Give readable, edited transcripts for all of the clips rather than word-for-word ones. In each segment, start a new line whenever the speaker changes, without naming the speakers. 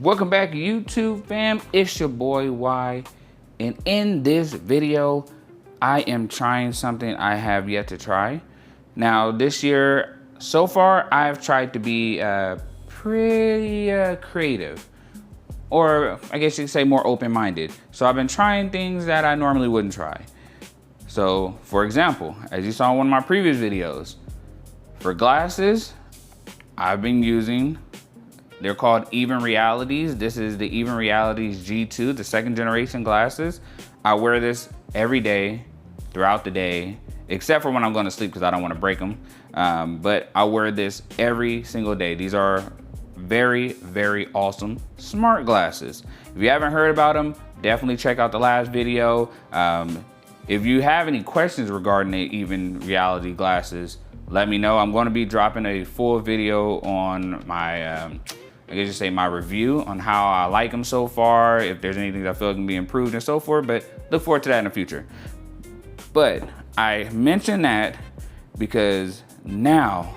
Welcome back, YouTube fam. It's your boy Y, and in this video I am trying something I have yet to try. Now this year so far I've tried to be pretty creative, or I guess you could say more open-minded. So I've been trying things that I normally wouldn't try. So for example, as you saw in one of my previous videos, for glasses I've been using, they're called Even Realities. This is the Even Realities G2, the second generation glasses. I wear this every day, throughout the day, except for when I'm going to sleep because I don't want to break them. But I wear this every single day. These are very, very awesome smart glasses. If you haven't heard about them, definitely check out the last video. If you have any questions regarding the Even Reality glasses, let me know. I'm going to be dropping a full video on my I guess you say my review on how I like them so far, if there's anything that I feel can be improved and so forth, but look forward to that in the future. But I mentioned that because now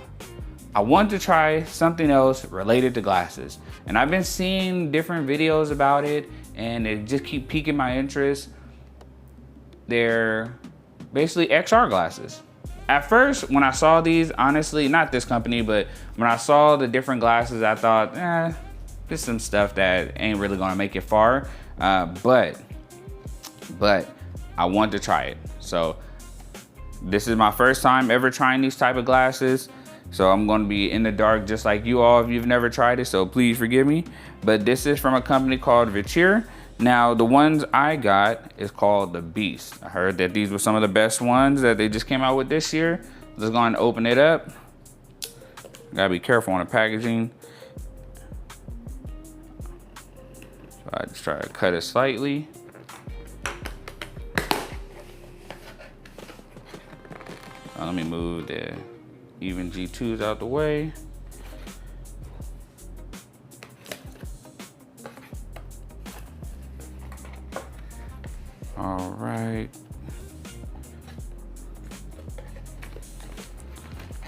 I want to try something else related to glasses. And I've been seeing different videos about it and it just keep piquing my interest. They're basically XR glasses. At first, when I saw these, honestly, not this company, but when I saw the different glasses, I thought, this is some stuff that ain't really gonna make it far. But I want to try it. So this is my first time ever trying these type of glasses. So I'm gonna be in the dark just like you all if you've never tried it, so please forgive me. But this is from a company called Viture. Now, the ones I got is called the Beast. I heard that these were some of the best ones that they just came out with this year. Let's go and open it up. Gotta be careful on the packaging. So I just try to cut it slightly. Let me move the Even G2s out the way. All right.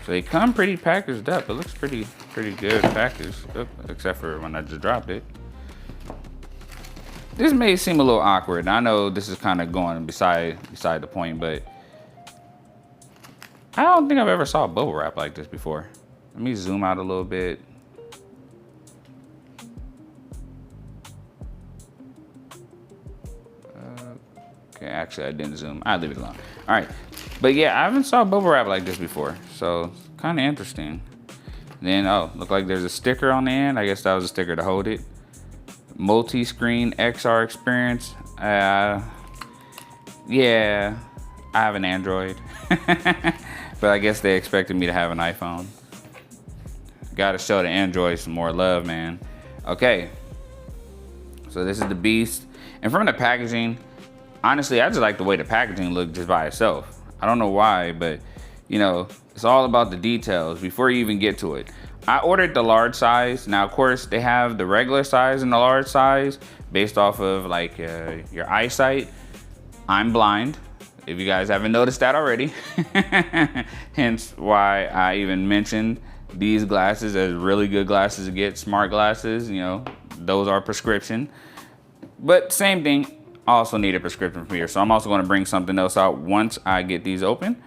So they come pretty packaged up. It looks pretty good packaged, except for when I just dropped it. This may seem a little awkward. I know this is kind of going beside the point, but I don't think I've ever saw bubble wrap like this before. Let me zoom out a little bit. Okay, actually I didn't zoom. I'll leave it alone. All right, but yeah, I haven't saw bubble wrap like this before, so kind of interesting. Then, oh, look like there's a sticker on the end. I guess that was a sticker to hold it. Multi-screen XR experience. Yeah, I have an Android, but I guess they expected me to have an iPhone. Gotta show the Android some more love, man. Okay, so this is the Beast, and from the packaging, honestly, I just like the way the packaging looked just by itself. I don't know why, but you know, it's all about the details before you even get to it. I ordered the large size. Now, of course, they have the regular size and the large size based off of like your eyesight. I'm blind, if you guys haven't noticed that already. Hence why I even mentioned these glasses as really good glasses to get, smart glasses. You know, those are prescription. But same thing, I also need a prescription from here. So I'm also going to bring something else out once I get these open.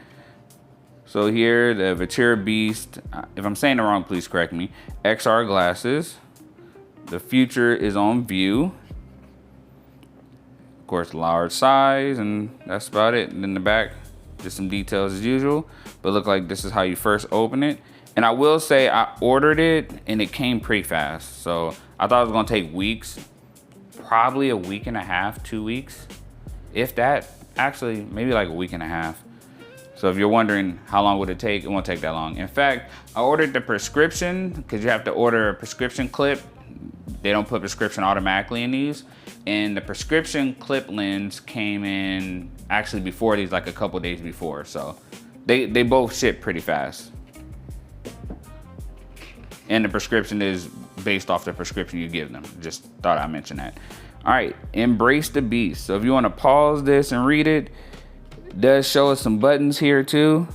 So here, the Viture Beast, if I'm saying it wrong, please correct me. XR glasses. The future is on view. Of course, large size, and that's about it. And in the back, just some details as usual. But look like this is how you first open it. And I will say I ordered it and it came pretty fast. So I thought it was gonna take weeks. Probably a week and a half, 2 weeks. If that, actually, maybe like a week and a half. So if you're wondering how long would it take, it won't take that long. In fact, I ordered the prescription because you have to order a prescription clip. They don't put prescription automatically in these. And the prescription clip lens came in actually before these, like a couple days before. So they both ship pretty fast. And the prescription is based off the prescription you give them. Just thought I'd mention that. All right, Embrace the Beast. So if you want to pause this and read it, does show us some buttons here too.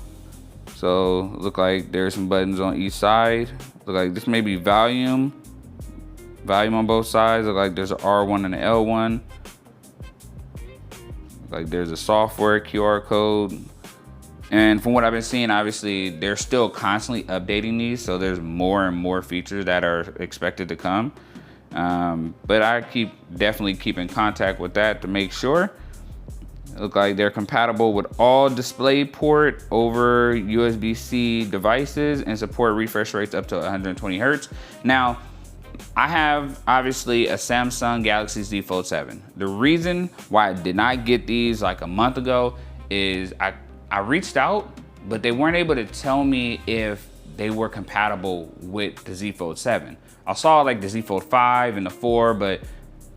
So look like there's some buttons on each side. Look like this may be volume, volume on both sides. Look like there's an R1 and an L1. Like there's a software QR code. And from what I've been seeing, obviously they're still constantly updating these, so there's more and more features that are expected to come. But I definitely keep in contact with that to make sure. Look like they're compatible with all DisplayPort over USB-C devices and support refresh rates up to 120 Hertz. Now, I have obviously a Samsung Galaxy Z Fold 7. The reason why I did not get these like a month ago is I reached out, but they weren't able to tell me if they were compatible with the Z Fold 7. I saw like the Z Fold 5 and the 4, but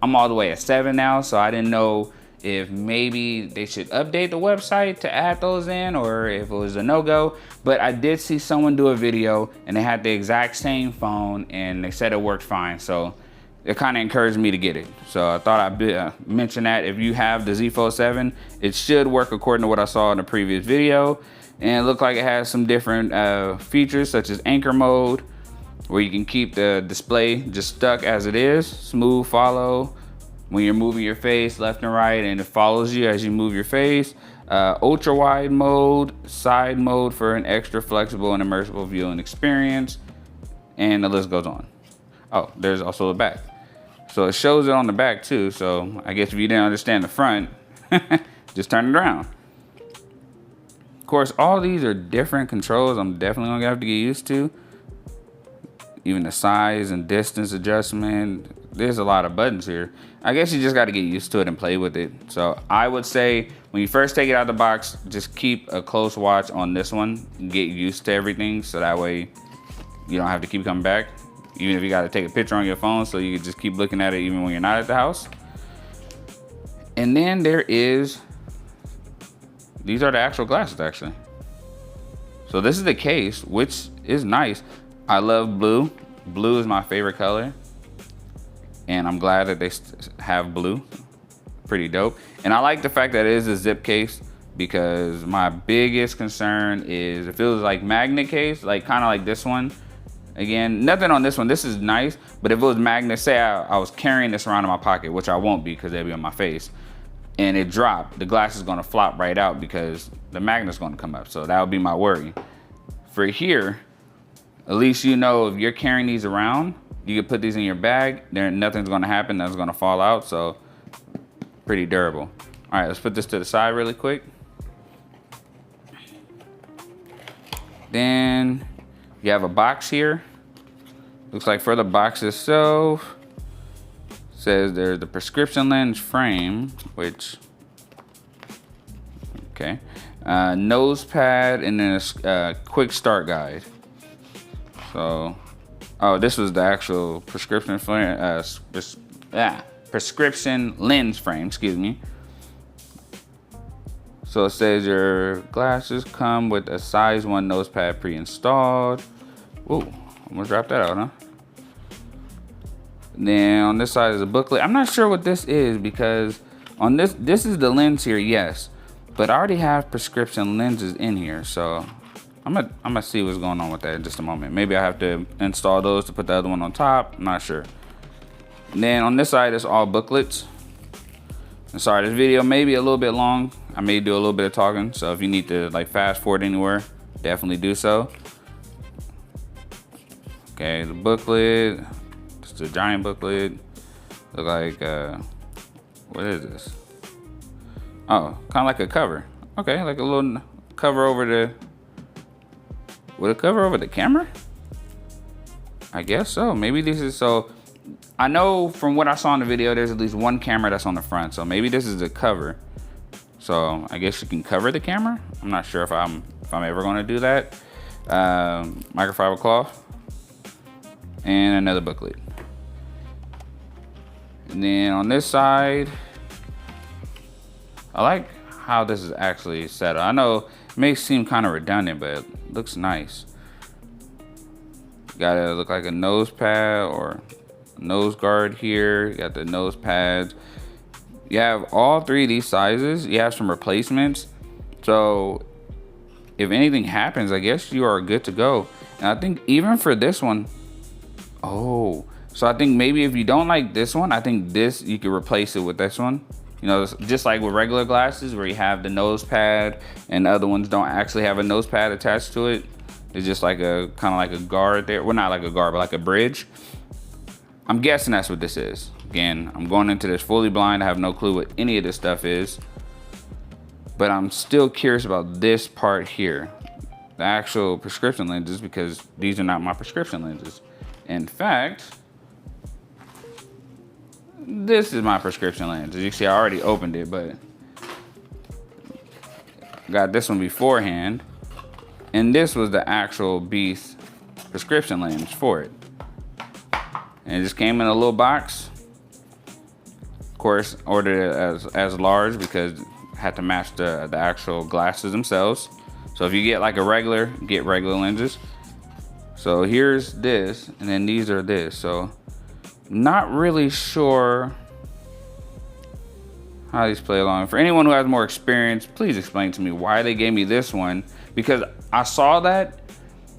I'm all the way at 7 now, so I didn't know if maybe they should update the website to add those in or if it was a no-go. But I did see someone do a video and they had the exact same phone and they said it worked fine. So it kind of encouraged me to get it. So I thought I'd mention that if you have the Z Fold 7, it should work according to what I saw in the previous video. And it looked like it has some different features such as anchor mode, where you can keep the display just stuck as it is, smooth follow, when you're moving your face left and right and it follows you as you move your face. Ultra wide mode, side mode for an extra flexible and immersive viewing experience. And the list goes on. Oh, there's also the back. So it shows it on the back too. So I guess if you didn't understand the front, just turn it around. Of course, all these are different controls I'm definitely gonna have to get used to. Even the size and distance adjustment. There's a lot of buttons here. I guess you just got to get used to it and play with it. So I would say when you first take it out of the box, just keep a close watch on this one. Get used to everything so that way you don't have to keep coming back. Even if you got to take a picture on your phone so you can just keep looking at it even when you're not at the house. And then these are the actual glasses actually. So this is the case, which is nice. I love blue. Blue is my favorite color. And I'm glad that they have blue. Pretty dope. And I like the fact that it is a zip case, because my biggest concern is if it was like magnet case, like kind of like this one. Again, nothing on this one. This is nice. But if it was magnet, say I was carrying this around in my pocket, which I won't be because they'll be on my face, and it dropped, the glass is going to flop right out because the magnet's going to come up. So that would be my worry. For here, at least you know if you're carrying these around, you can put these in your bag, nothing's gonna happen, nothing's gonna fall out, so pretty durable. All right, let's put this to the side really quick. Then you have a box here. Looks like for the box itself, says there's the prescription lens frame, which, okay. Nose pad and then a quick start guide. So, oh, this was the actual prescription prescription lens frame, excuse me. So it says your glasses come with a size 1 nose pad pre-installed. Whoa, almost dropped that out, huh? And then on this side is a booklet. I'm not sure what this is because on this is the lens here, yes. But I already have prescription lenses in here, so I'm gonna see what's going on with that in just a moment. Maybe I have to install those to put the other one on top. I'm not sure. And then on this side, it's all booklets. And sorry, this video may be a little bit long. I may do a little bit of talking, so if you need to like fast forward anywhere, definitely do so. Okay, the booklet. It's a giant booklet. Look like what is this? Oh, kind of like a cover. Okay, like a little cover over the. Would it cover over the camera? I guess so. Maybe this is so. I know from what I saw in the video, there's at least one camera that's on the front. So maybe this is the cover. So I guess you can cover the camera. I'm not sure if I'm ever going to do that. Microfiber cloth and another booklet. And then on this side, I like how this is actually set up. I know it may seem kind of redundant, but it looks nice. Got to look like a nose pad or nose guard here. You got the nose pads. You have all three of these sizes. You have some replacements. So if anything happens, I guess you are good to go. And I think even for this one, oh, So I think maybe if you don't like this one, I think this, you could replace it with this one. You know, just like with regular glasses where you have the nose pad and the other ones don't actually have a nose pad attached to it. It's just like a kind of like a guard there. Well, not like a guard, but like a bridge. I'm guessing that's what this is. Again, I'm going into this fully blind. I have no clue what any of this stuff is. But I'm still curious about this part here. The actual prescription lenses, because these are not my prescription lenses. In fact, this is my prescription lens. As you see, I already opened it, but got this one beforehand. And this was the actual Beast prescription lens for it. And it just came in a little box. Of course, ordered it as large because it had to match the actual glasses themselves. So if you get like a regular, get regular lenses. So here's this, and then these are this. So not really sure how these play along. For anyone who has more experience, please explain to me why they gave me this one, because I saw that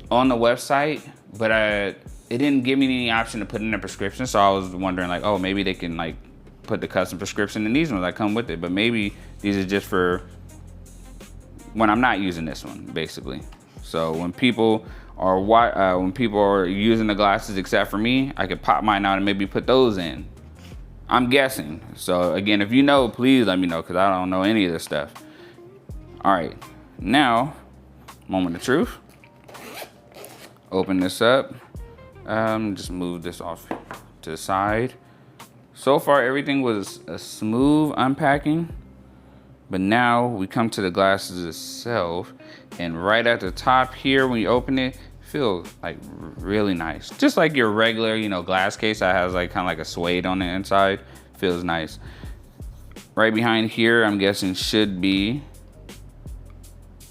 on the website, but it didn't give me any option to put in a prescription. So I was wondering like, oh, maybe they can like put the custom prescription in these ones that come with it, but maybe these are just for when I'm not using this one, basically. So when people are using the glasses except for me, I could pop mine out and maybe put those in. I'm guessing. So again, if you know, please let me know, because I don't know any of this stuff. All right, now, moment of truth. Open this up. Just move this off to the side. So far, everything was a smooth unpacking, but now we come to the glasses itself, and right at the top here, when you open it, feels like really nice. Just like your regular, you know, glass case that has like kind of like a suede on the inside, feels nice. Right behind here, I'm guessing should be,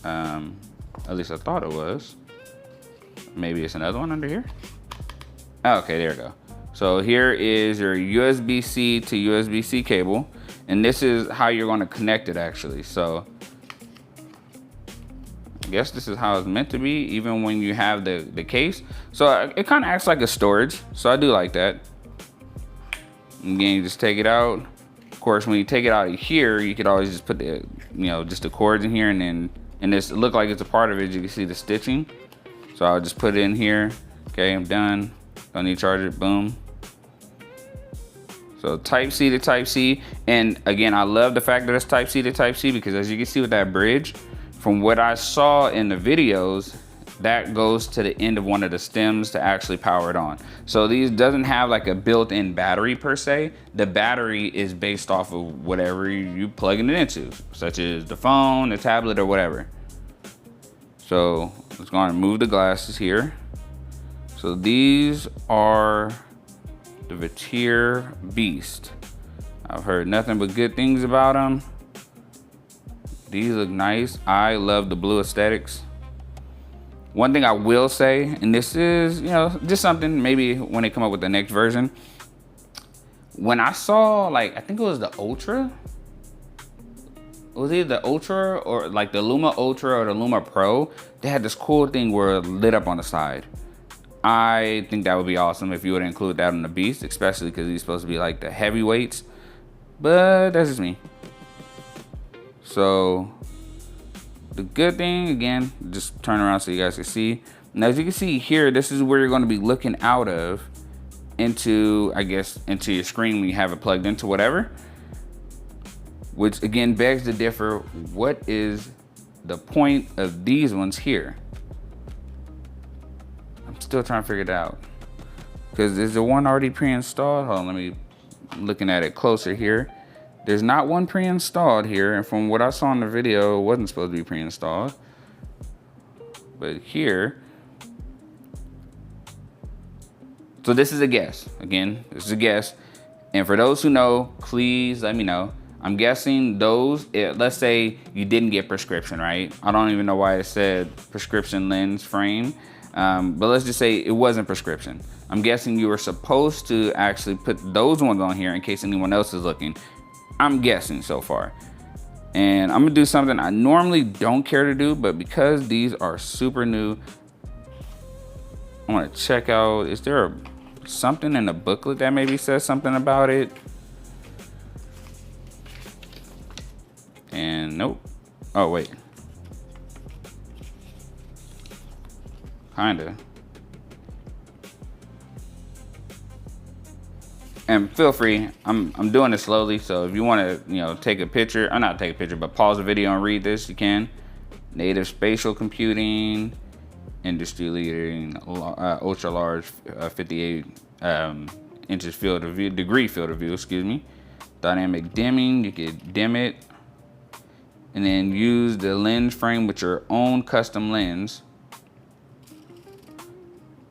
at least I thought it was. Maybe it's another one under here. Okay, there we go. So here is your USB-C to USB-C cable, and this is how you're going to connect it actually. So I guess this is how it's meant to be, even when you have the case. So it kind of acts like a storage, so I do like that. Again, you just take it out. Of course, when you take it out of here, you could always just put the, you know, just the cords in here, and then, and this look like it's a part of it. You can see the stitching. So I'll just put it in here. Okay, I'm done. Don't need to charge it, boom. So Type-C to Type-C. And again, I love the fact that it's Type-C to Type-C, because as you can see with that bridge, from what I saw in the videos, that goes to the end of one of the stems to actually power it on. So these doesn't have like a built-in battery per se. The battery is based off of whatever you plugging it into, such as the phone, the tablet, or whatever. So let's go and remove the glasses here. So these are the Viture Beast. I've heard nothing but good things about them. These look nice. I love the blue aesthetics. One thing I will say, and this is, you know, just something maybe when they come up with the next version. When I saw, like, I think it was the Ultra. It was either the Ultra or like the Luma Ultra or the Luma Pro. They had this cool thing where it lit up on the side. I think that would be awesome if you would include that on the Beast, especially because he's supposed to be like the heavyweights. But that's just me. So the good thing, again, just turn around so you guys can see. Now, as you can see here, this is where you're going to be looking out of into, I guess, into your screen when you have it plugged into whatever. Which again begs to differ. What is the point of these ones here? I'm still trying to figure it out. Because is there one already pre-installed? Hold on, let me, I'm looking at it closer here. There's not one pre-installed here, and from what I saw in the video, it wasn't supposed to be pre-installed. But here, so this is a guess. Again, this is a guess. And for those who know, please let me know. I'm guessing those, let's say you didn't get prescription, right? I don't even know why it said prescription lens frame. But let's just say it wasn't prescription. I'm guessing you were supposed to actually put those ones on here in case anyone else is looking. I'm guessing so far. And I'm gonna do something I normally don't care to do, but because these are super new, I wanna check out, is there a something in the booklet that maybe says something about it. And nope. Oh, wait. Kinda. And feel free, I'm doing it slowly, so if you want to, take a picture, or not take a picture, but pause the video and read this, you can. Native spatial computing, industry leading, ultra large, 58 inches field of view, degree field of view, excuse me. Dynamic dimming, you can dim it, and then use the lens frame with your own custom lens.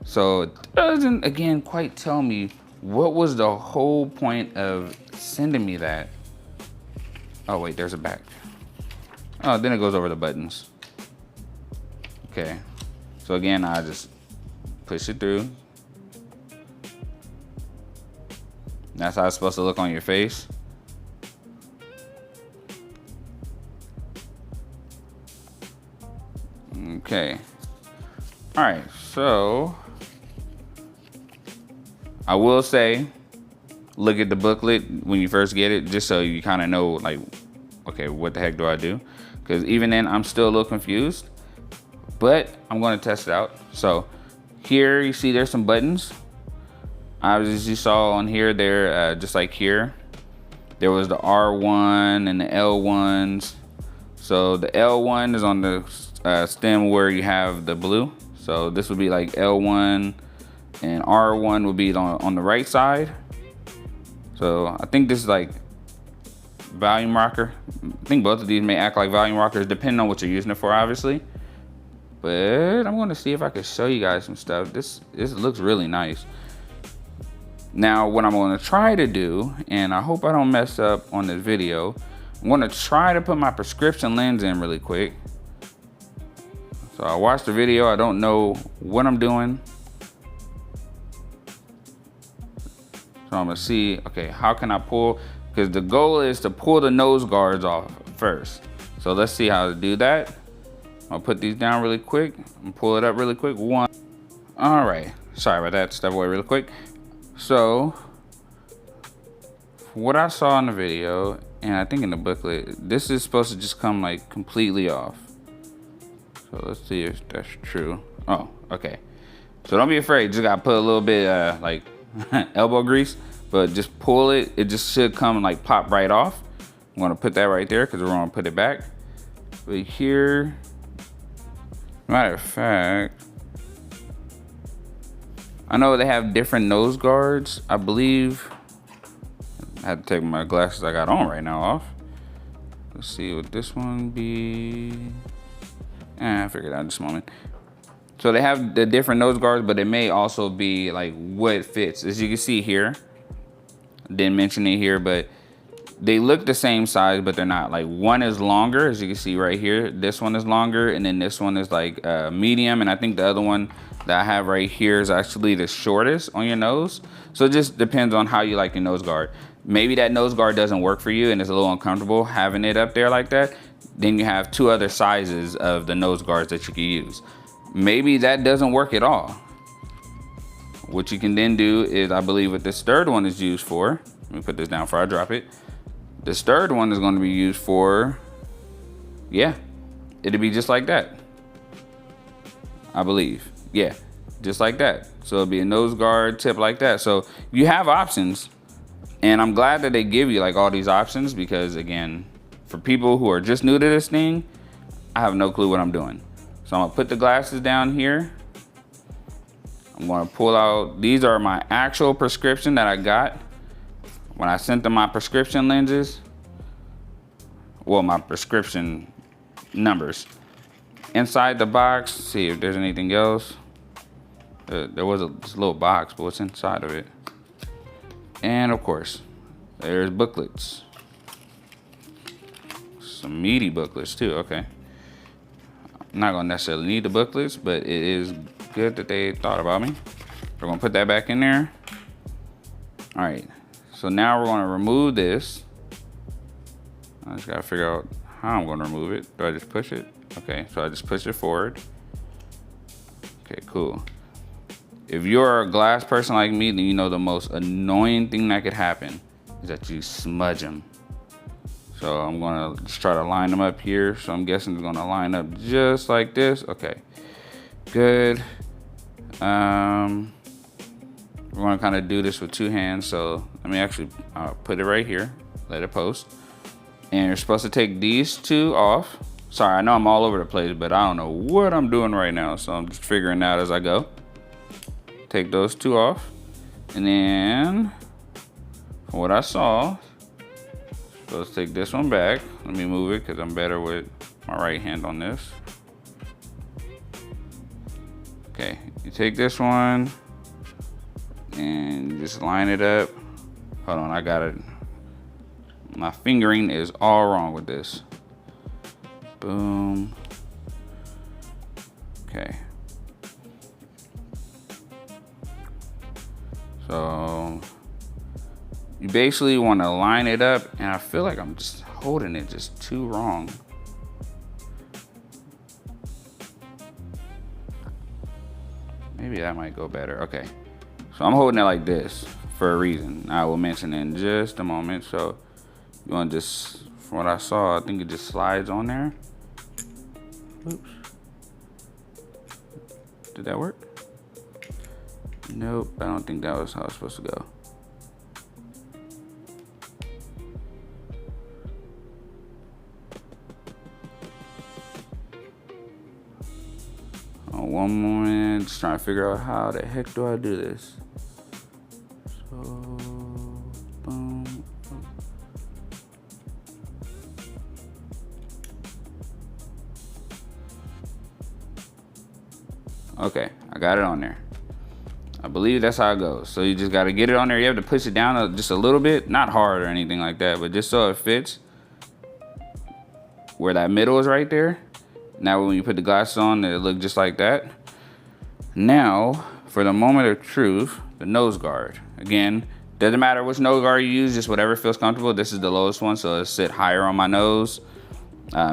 So it doesn't, again, quite tell me what was the whole point of sending me that. Oh wait, there's a back. Oh, then it goes over the buttons. Okay, so again, I just push it through. That's how it's supposed to look on your face. Okay. All right, so I will say, look at the booklet when you first get it, just so you kind of know, like, okay, what the heck do I do? Because even then, I'm still a little confused, but I'm going to test it out. So here you see there's some buttons. As you saw on here, there, just like here, there was the R1 and the L1s. So the L1 is on the stem where you have the blue. So this would be like L1, and R1 would be on the right side. So I think this is like volume rocker. I think both of these may act like volume rockers depending on what you're using it for, obviously. But I'm gonna see if I can show you guys some stuff. This looks really nice. Now what I'm gonna try to do, and I hope I don't mess up on this video, I'm gonna try to put my prescription lens in really quick. So I watched the video, I don't know what I'm doing. So I'm gonna see, okay, how can I pull? Because the goal is to pull the nose guards off first. So let's see how to do that. I'll put these down really quick and pull it up really quick. One. All right, sorry about that, step away really quick. So what I saw in the video, and I think in the booklet, this is supposed to just come like completely off. So let's see if that's true. Oh, okay. So don't be afraid, just gotta put a little bit like elbow grease, but just pull it. It just should come and like pop right off. I'm gonna put that right there because we're gonna put it back. But here, matter of fact, I know they have different nose guards. I believe I had to take my glasses I got on right now off. Let's see what this one be. I figured out in this moment. So they have the different nose guards, but it may also be like what fits. As you can see here, didn't mention it here, but they look the same size, but they're not. Like one is longer, as you can see right here. This one is longer, and then this one is like medium, and I think the other one that I have right here is actually the shortest on your nose. So it just depends on how you like your nose guard. Maybe that nose guard doesn't work for you and it's a little uncomfortable having it up there like that. Then you have two other sizes of the nose guards that you can use. Maybe that doesn't work at all. What you can then do is, I believe what this third one is used for, let me put this down before I drop it. This third one is going to be used for, yeah, it'll be just like that, I believe. Yeah, just like that. So it'll be a nose guard tip like that. So you have options, and I'm glad that they give you like all these options, because again, for people who are just new to this thing, I have no clue what I'm doing. So I'm gonna put the glasses down here. I'm gonna pull out, these are my actual prescription that I got when I sent them my prescription lenses. Well, my prescription numbers. Inside the box, see if there's anything else. There was this little box, but what's inside of it? And of course, there's booklets. Some meaty booklets too, okay. I'm not gonna necessarily need the booklets, but it is good that they thought about me. We're gonna put that back in there. All right, so now we're gonna remove this. I just gotta figure out how I'm gonna remove it. Do I just push it? Okay, so I just push it forward. Okay, cool. if you're a glass person like me, then you know the most annoying thing that could happen is that you smudge them. So I'm gonna just try to line them up here. So I'm guessing it's gonna line up just like this. Okay, good. We're gonna kind of do this with two hands. So let me actually put it right here, let it post. And you're supposed to take these two off. Sorry, I know I'm all over the place, but I don't know what I'm doing right now. So I'm just figuring it out as I go. Take those two off. And then, from what I saw, so let's take this one back. Let me move it because I'm better with my right hand on this. Okay, you take this one and you just line it up. Hold on, I got it. My fingering is all wrong with this. Boom. Okay. So you basically want to line it up, and I feel like I'm just holding it just too wrong. Maybe that might go better. Okay. So I'm holding it like this for a reason. I will mention in just a moment. So you want to just, from what I saw, I think it just slides on there. Oops. Did that work? Nope, I don't think that was how it's supposed to go. One moment, just trying to figure out how the heck do I do this. So, boom. Okay, I got it on there. I believe that's how it goes. So you just got to get it on there. You have to push it down just a little bit, not hard or anything like that, but just so it fits where that middle is right there. Now when you put the glasses on, it'll look just like that. Now, for the moment of truth, the nose guard. Again, doesn't matter which nose guard you use, just whatever feels comfortable. This is the lowest one, so it'll sit higher on my nose.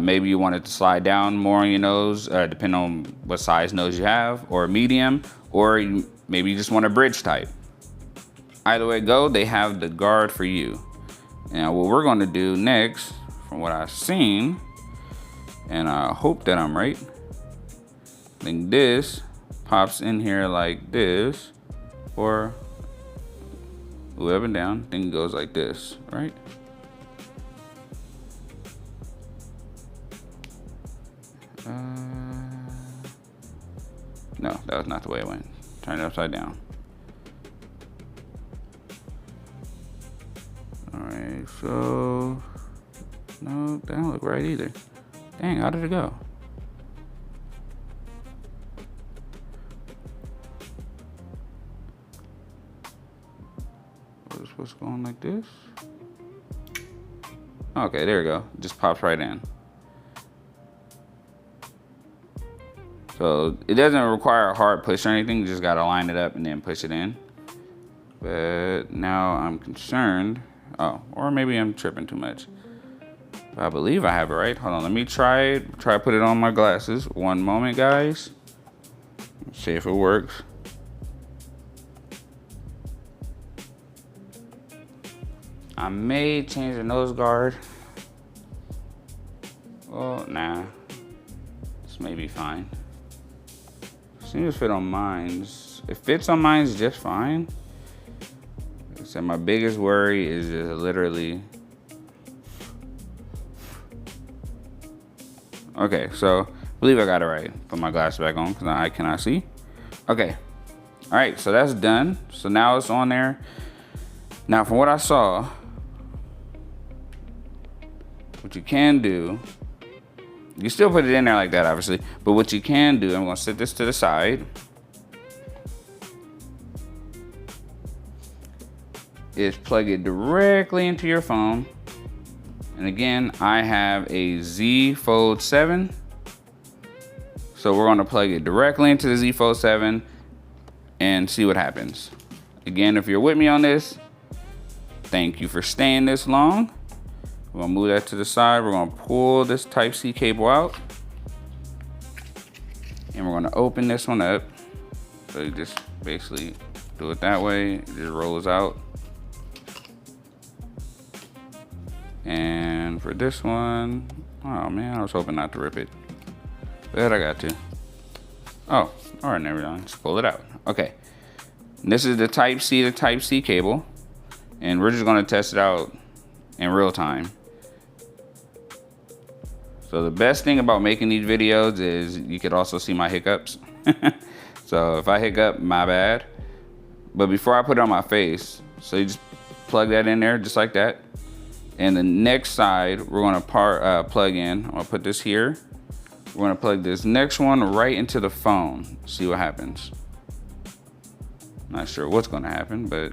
Maybe you want it to slide down more on your nose, depending on what size nose you have, or medium, or maybe you just want a bridge type. Either way it go, they have the guard for you. Now what we're gonna do next, from what I've seen, and I hope that I'm right, I think this pops in here like this, or up and down, I think it goes like this, right? No, that was not the way it went. Turn it upside down. All right, so no, that don't look right either. Dang, how did it go? Was it supposed to go on like this? Okay, there we go. Just pops right in. So it doesn't require a hard push or anything. You just gotta line it up and then push it in. But now I'm concerned. Oh, or maybe I'm tripping too much. But I believe I have it right. Hold on, let me try it. Try to put it on my glasses. One moment, guys. Let's see if it works. I may change the nose guard. Oh, nah. This may be fine. Seems to fit on mine. It fits on mine just fine. So my biggest worry is just literally. Okay, so I believe I got it right. Put my glasses back on because I cannot see. Okay, all right, so that's done. So now it's on there. Now from what I saw, what you can do, you still put it in there like that, obviously. But what you can do, I'm gonna set this to the side, is plug it directly into your phone. And again, I have a Z Fold 7. So we're gonna plug it directly into the Z Fold 7 and see what happens. Again, if you're with me on this, thank you for staying this long. We're gonna move that to the side. We're gonna pull this Type-C cable out. And we're gonna open this one up. So you just basically do it that way. It just rolls out. And for this one, oh man, I was hoping not to rip it, but I got to. Oh, all right, never mind. Just pull it out. Okay. And this is the Type C to Type C cable, and we're just gonna test it out in real time. So the best thing about making these videos is you could also see my hiccups. So if I hiccup, my bad. But before I put it on my face, so you just plug that in there just like that. And the next side, we're gonna plug in. I'm gonna put this here. We're gonna plug this next one right into the phone. See what happens. Not sure what's gonna happen, but.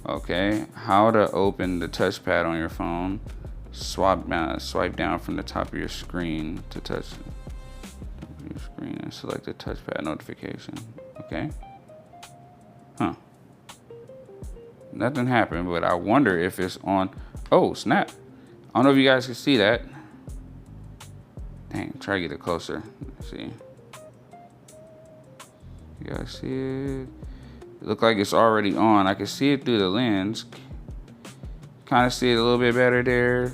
Okay, how to open the touchpad on your phone. Swipe down from the top of your screen to touch your screen and select the touchpad notification. Okay. Huh. Nothing happened, but I wonder if it's on. Oh, snap. I don't know if you guys can see that. Dang, try to get it closer. Let's see. You guys see it? It looks like it's already on. I can see it through the lens. Kind of see it a little bit better there.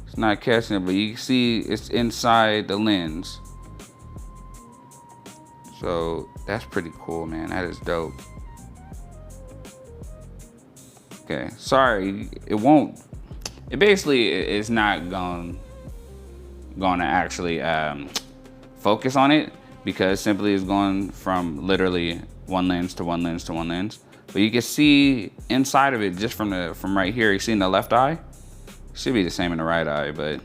It's not catching it, but you can see it's inside the lens. So that's pretty cool, man. That is dope. Okay, sorry, it basically is not going to actually focus on it, because simply it's going from literally one lens to one lens to one lens. But you can see inside of it just from right here. You see in the left eye? Should be the same in the right eye, but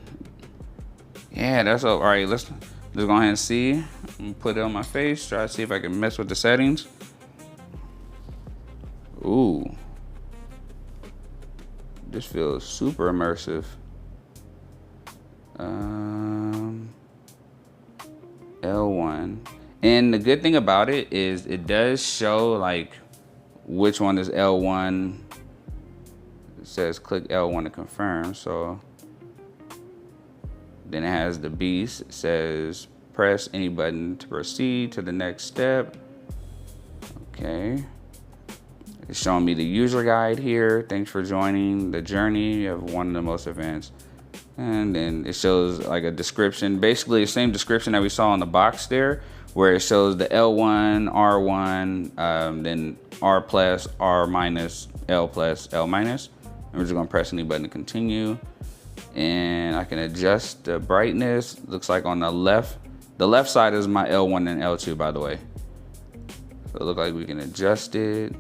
yeah, that's all right. Let's go ahead and see. I'm gonna put it on my face, try to see if I can mess with the settings. Ooh. This feels super immersive. L1. And the good thing about it is it does show like which one is L1. It says click L1 to confirm. So then it has the Beast. It says press any button to proceed to the next step. Okay. It's showing me the user guide here. Thanks for joining the journey of one of the most advanced. And then it shows like a description, basically the same description that we saw on the box there, where it shows the L1, R1, then R plus, R minus, L plus, L minus. And we're just gonna press any button to continue. And I can adjust the brightness. Looks like on the left side is my L1 and L2, by the way. So it looks like we can adjust it.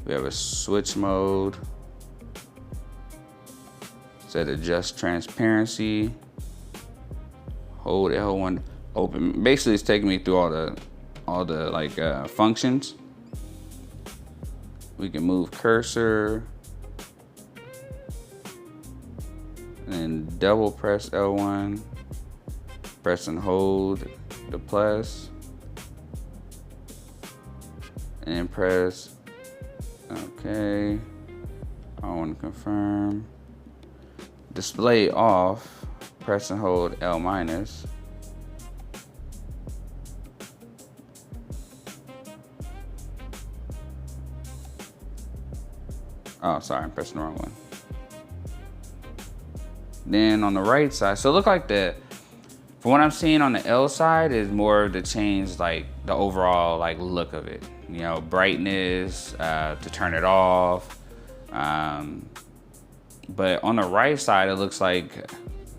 We have a switch mode. Set adjust transparency. Hold L1 open. Basically, it's taking me through all the like functions. We can move cursor. And then double press L1. Press and hold the plus. And then press. Okay, I want to confirm. Display off, press and hold L minus. Oh, sorry, I'm pressing the wrong one. Then on the right side, so it look like from what I'm seeing on the L side is more of the change, like the overall like look of it. You know, brightness, to turn it off. But on the right side, it looks like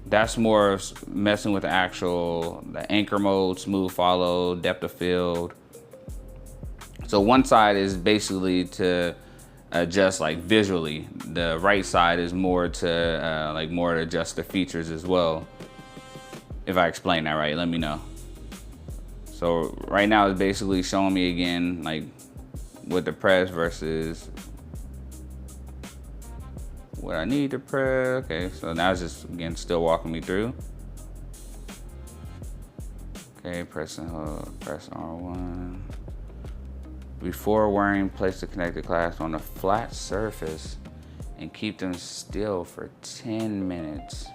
that's more messing with the anchor mode, smooth follow, depth of field. So one side is basically to adjust like visually. The right side is more to adjust the features as well. If I explain that right, let me know. So right now it's basically showing me again like what to press versus what I need to press. Okay, so now it's just again still walking me through. Okay, press R1. Before wearing, place the connected clasp on a flat surface and keep them still for 10 minutes.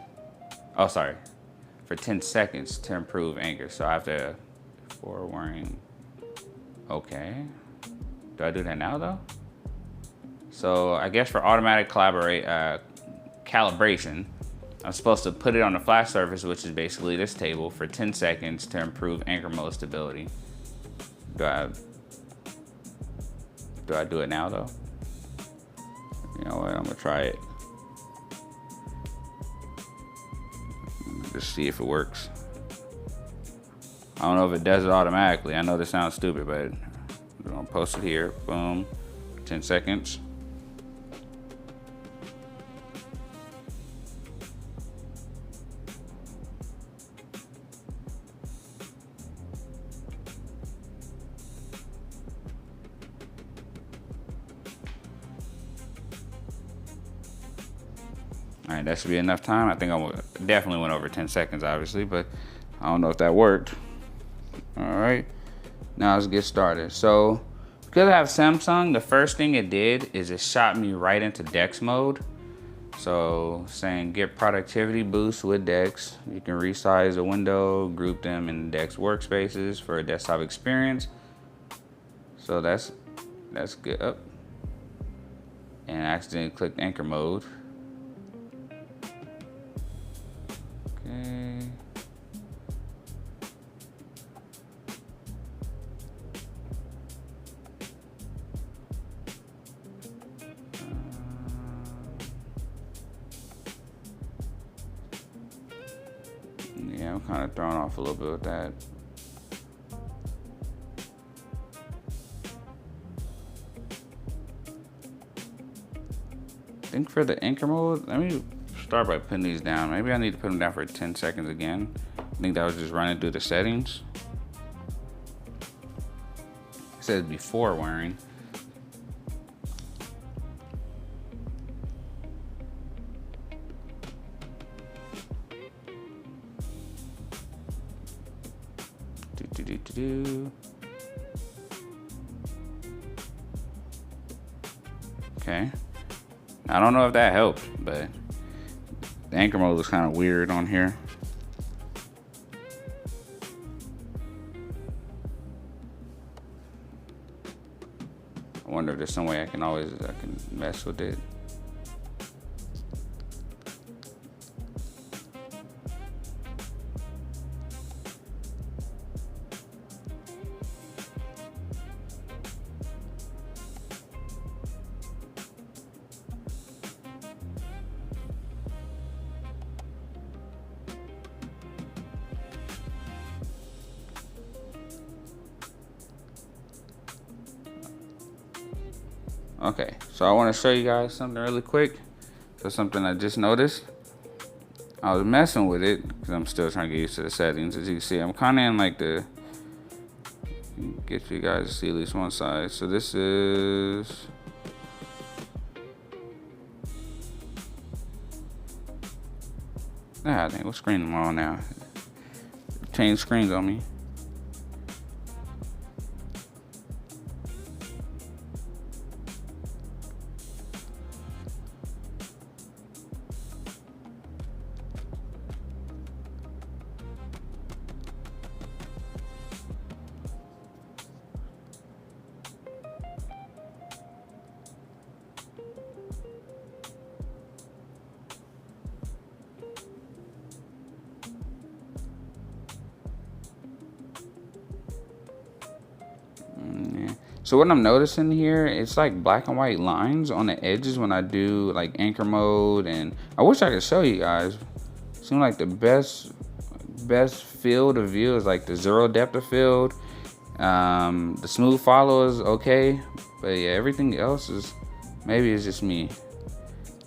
Oh, sorry. for 10 seconds to improve anchor. So I have to, before wearing, okay. Do I do that now though? So I guess for automatic calibration, I'm supposed to put it on the flat surface, which is basically this table, for 10 seconds to improve anchor mode stability. Do I do it now though? You know what, I'm gonna try it. Just see if it works. I don't know if it does it automatically. I know this sounds stupid, but I'm gonna post it here, boom, 10 seconds. All right, that should be enough time. I think I definitely went over 10 seconds, obviously, but I don't know if that worked. All right, now let's get started. So, because I have Samsung, the first thing it did is it shot me right into DeX mode. So, saying get productivity boost with DeX. You can resize a window, group them in DeX workspaces for a desktop experience. So that's good. Oh. And I accidentally clicked anchor mode. Okay. Yeah, I'm kind of thrown off a little bit with that. I think for the anchor mode, let me start by putting these down. Maybe I need to put them down for 10 seconds again. I think that was just running through the settings. It says before wearing. Okay. I don't know if that helped, but the anchor mode was kind of weird on here. I wonder if there's some way I can mess with it. Okay, so I want to show you guys something really quick. So something I just noticed. I was messing with it because I'm still trying to get used to the settings. As you can see, I'm kind of in like get you guys to see at least one side. So this is, I think, what screen am I on now? Change screens on me. So what I'm noticing here, it's like black and white lines on the edges when I do like anchor mode, and I wish I could show you guys. Seems like the best field of view is like the zero depth of field. The smooth follow is okay, but yeah, everything else is, maybe it's just me.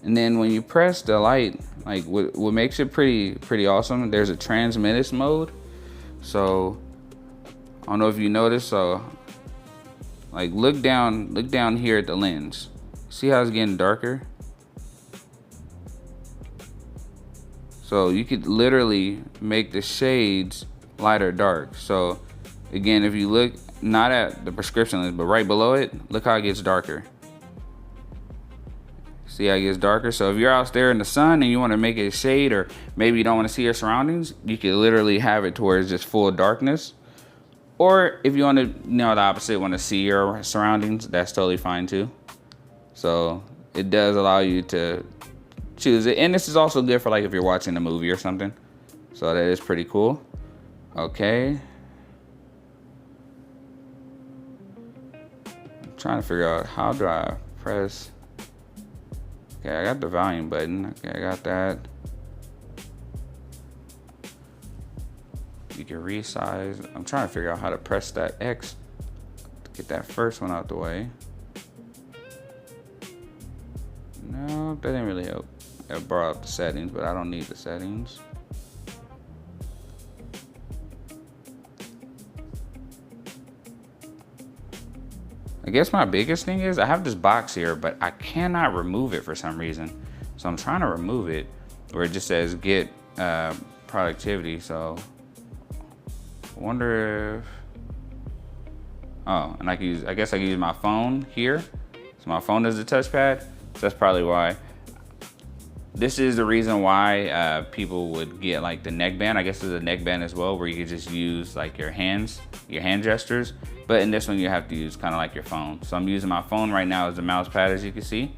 And then when you press the light, like what makes it pretty awesome, there's a transmittance mode. So I don't know if you noticed, so like look down here at the lens. See how it's getting darker? So you could literally make the shades light or dark. So again, if you look not at the prescription lens, but right below it, look how it gets darker. See how it gets darker? So if you're out there in the sun and you want to make it shade, or maybe you don't want to see your surroundings, you can literally have it to where it's just full darkness. Or if you want to, the opposite, want to see your surroundings, that's totally fine too. So it does allow you to choose it. And this is also good for like if you're watching a movie or something. So that is pretty cool. Okay. I'm trying to figure out how do I press. Okay, I got the volume button. Okay, I got that. You can resize. I'm trying to figure out how to press that X to get that first one out the way. No, that didn't really help. It brought up the settings, but I don't need the settings. I guess my biggest thing is I have this box here, but I cannot remove it for some reason. So I'm trying to remove it where it just says get productivity. So I wonder if, oh, and I guess I can use my phone here. So my phone is the touchpad. So that's probably why. This is the reason why people would get like the neckband. I guess there's a neckband as well where you can just use like your hand gestures. But in this one, you have to use kind of like your phone. So I'm using my phone right now as the mouse pad, as you can see.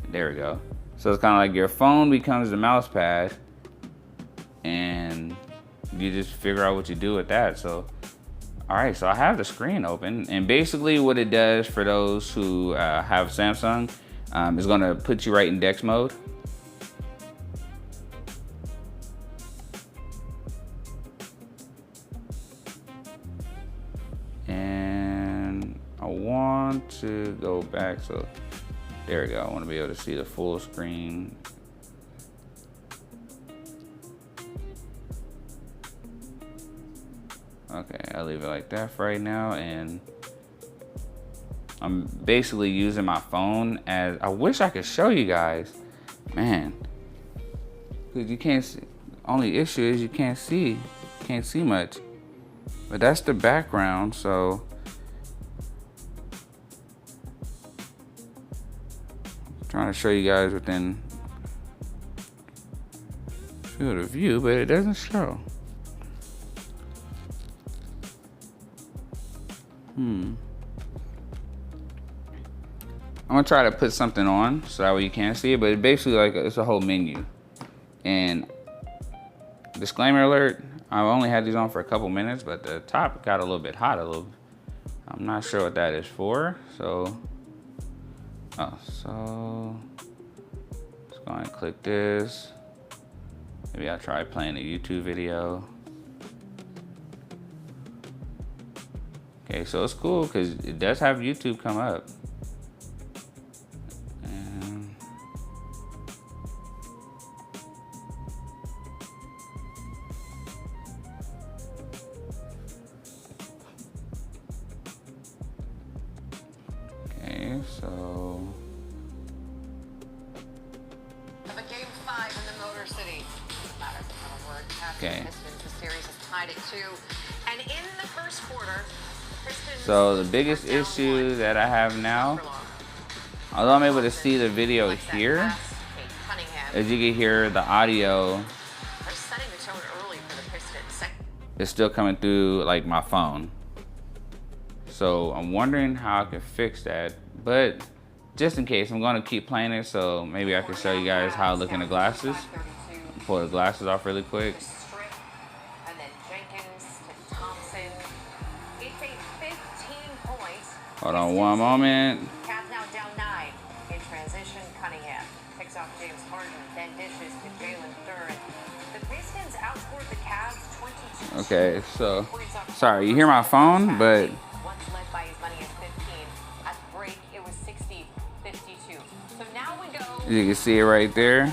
There we go. So it's kind of like your phone becomes the mouse pad, and you just figure out what you do with that. So, all right, so I have the screen open, and basically what it does for those who have Samsung is gonna put you right in DeX mode. And I want to go back, so there we go. I want to be able to see the full screen. Okay, I'll leave it like that for right now, and I'm basically using my phone as, I wish I could show you guys, man, because you can't see. Only issue is you can't see much. But that's the background, so I'm trying to show you guys within field of view, but it doesn't show. I'm gonna try to put something on so that way you can see it, but it's basically like it's a whole menu. And disclaimer alert, I've only had these on for a couple minutes, but the top got a little bit hot. I'm not sure what that is for. So, so let's go and click this. Maybe I'll try playing a YouTube video. Okay, so it's cool because it does have YouTube come up. So
but game 5 in the Motor City. Okay. The series is tied at 2. And in the first quarter,
so the biggest issue that I have now, although I'm able to see the video here, as you can hear the audio, it's still coming through like my phone. So I'm wondering how I can fix that, but just in case, I'm gonna keep playing it, so maybe I can show you guys how I look in the glasses. Pull the glasses off really quick. Hold on one moment.
Cavs now down 9 in transition. Cunningham picks off James Harden, then dishes to Jalen Thurn. The Pistons outscored the Cavs 22.
Okay, so sorry, you hear my phone, but
once led by as many as 15. At the break, it was 60-52. So now we go.
You can see it right there.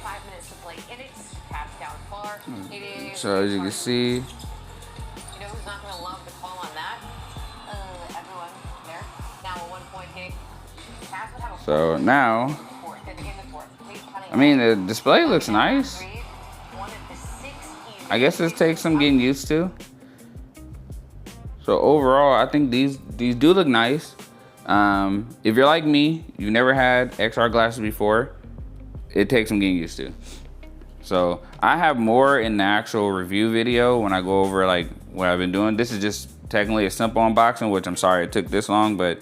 5 minutes to play in it. Cavs down far. It is.
So as you can see.
You know who's not going to love the call on that? Everyone there. Now a 1-point game. Cavs would have a
So now, I mean, the display looks nice. I guess this takes some getting used to. So overall, I think these do look nice. If you're like me, you've never had XR glasses before, it takes some getting used to. So I have more in the actual review video when I go over like what I've been doing. This is just technically a simple unboxing, which I'm sorry it took this long, but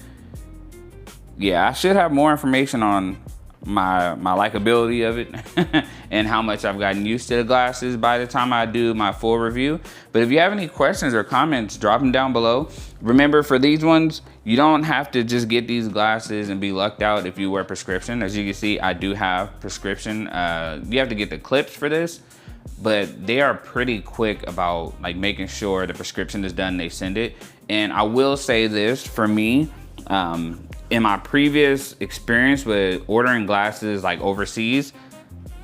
yeah, I should have more information on my likability of it and how much I've gotten used to the glasses by the time I do my full review. But if you have any questions or comments, drop them down below. Remember, for these ones, you don't have to just get these glasses and be lucked out if you wear prescription. As you can see, I do have prescription. You have to get the clips for this, but they are pretty quick about like making sure the prescription is done, they send it. And I will say this, for me, in my previous experience with ordering glasses like overseas,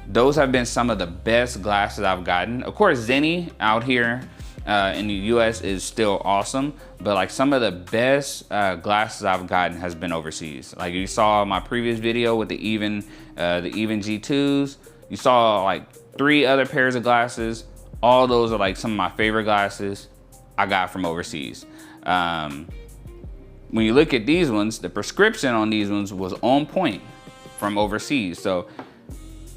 those have been some of the best glasses I've gotten. Of course, Zenni out here in the US is still awesome, but like some of the best glasses I've gotten has been overseas. Like you saw my previous video with the Even G2s, you saw like 3 other pairs of glasses. All those are like some of my favorite glasses I got from overseas. When you look at these ones, the prescription on these ones was on point from overseas. So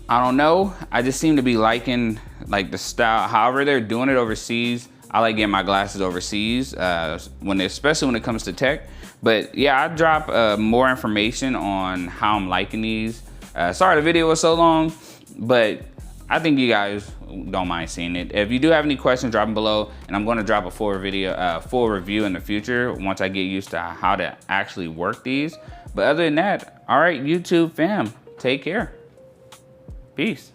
I don't know, I just seem to be liking like the style, however they're doing it overseas. I like getting my glasses overseas, especially when it comes to tech. But yeah, I drop more information on how I'm liking these. Sorry the video was so long, but I think you guys don't mind seeing it. If you do have any questions, drop them below, and I'm going to drop a full review in the future once I get used to how to actually work these. But other than that, all right, YouTube fam, take care. Peace.